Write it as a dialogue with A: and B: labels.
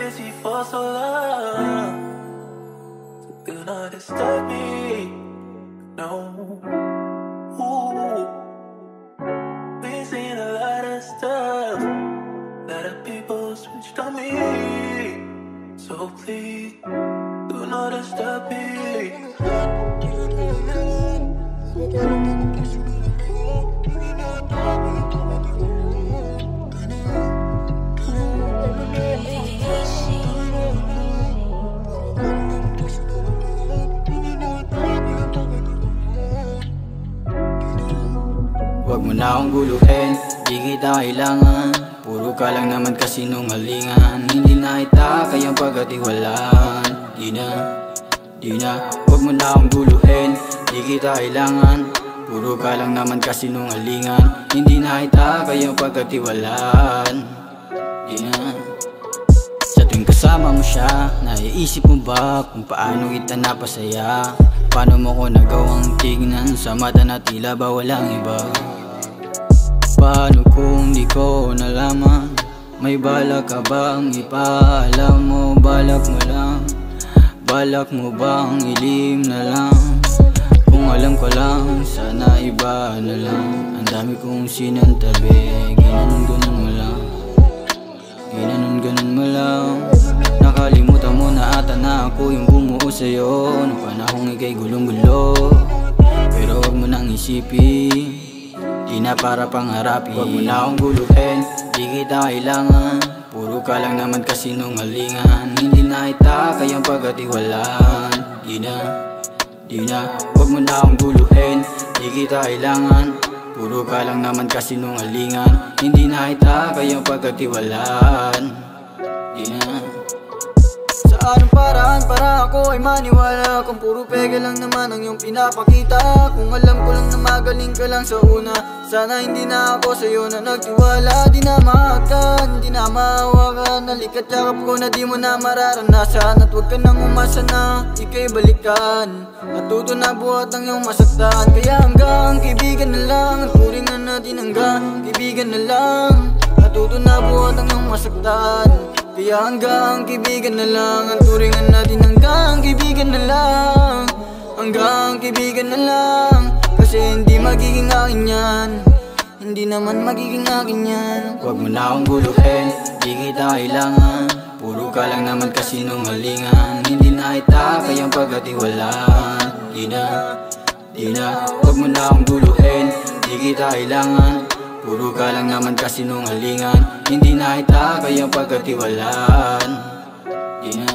A: busy for so long, so do not disturb me. No. Ooh. We've seen a lot of stuff. A lot of people switched on me. So please, do not disturb me.
B: Huwag mo na akong guluhin, di kita kailangan. Puro ka lang naman kasi nungalingan. Hindi na kita kayang pagkatiwalaan. Di na, huwag mo na akong guluhin, di kita kailangan. Puro ka lang naman kasi nungalingan. Hindi na kita kayang pagkatiwalaan. Di na. Sa tuwing kasama mo siya, naiisip mo ba kung paano kita napasaya? Paano mo ko nagawang tignan sa mata na tila ba walang iba? Paano kung di ko nalaman? May balak ka bang ipaalam mo? Balak mo bang ilim na lang? Kung alam ko lang, sana iba na lang. Ang dami kong sinantabi, ginanon mo lang. Nakalimutan mo na ata na ako yung bumuo sa'yo nung panahong ika'y gulong-gulo. Pero huwag mo nang isipin, di na para pangarapin. Huwag mo na akong guluhin, di kita kailangan. Puro ka lang naman kasi nungalingan. Hindi na kita kayang pagkatiwalaan. Di na, huwag mo na akong guluhin, di kita kailangan. Puro ka lang naman kasi nungalingan. Hindi na kita kayang pagkatiwalaan. Di na. Sa anong paraan para ako ay maniwala kung puro peke lang naman ang iyong pinapakita? Kung alam ko lang na magaling ka lang sa una, sana hindi na ako sa'yo na nagtiwala. Di na mahakan, di na mahawakan. Nalikat yakap ko na di mo na mararanasan. At huwag ka nang umasa na ika'y balikan. Natuto na buhat ang iyong masaktan. Kaya hanggang kaibigan na lang, at turingan natin hanggang kaibigan na lang. Natuto na buhat ang iyong masaktan. Kaya hanggang kaibigan na lang, ang turingan natin hanggang kaibigan na lang. Hanggang kaibigan na lang. Kasi hindi magiging akin yan, hindi naman magiging akin yan. Huwag mo na akong guluhin, di kita kailangan. Puro ka lang naman kasi nungalingan. Hindi na kita kayang pagkatiwalaan. Di na, huwag mo na akong guluhin, di kita kailangan. Puro ka lang naman kasi nungalingan. Hindi na kita kayang pagkatiwalaan. Di na.